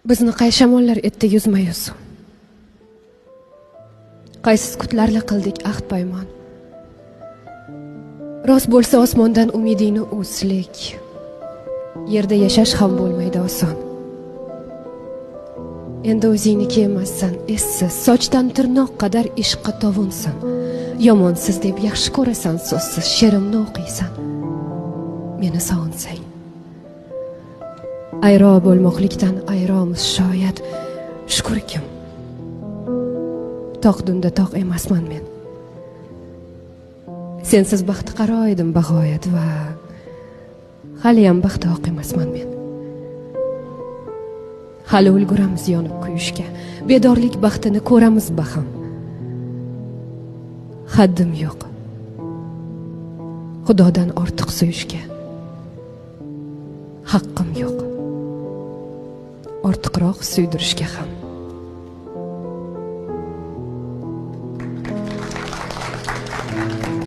Bizni qay shamollar etdi yuzma-yuz. Qaysi sukutlarla qildik ahd paymon. Rost bo'lsa osmondan umidingni o'slik. Yerda yashash ham bo'lmaydi oson. Endi o'zingniki emassan, essiz, sochdan tirnoq qadar ishqqa tovunsan. Yomonsiz deb yaxshi ko'rasan, so'zsiz she'rimni o'qiysan. Meni sog'insang. Ayro bo'lmoqlikdan ayromiz shoyat. Shukrkim. Tog'dunda tog' emasman men. Sensiz baxti qaro edim bag'oyat va haliyam baxtli emasman men. Hali ulguramiz yonib kuyishga, bedorlik baxtini ko'ramiz baham. Haddim yo'q. Xudodan ortiq suyishga. Haqqim yo'q. Ortiqroq suydirishga ham.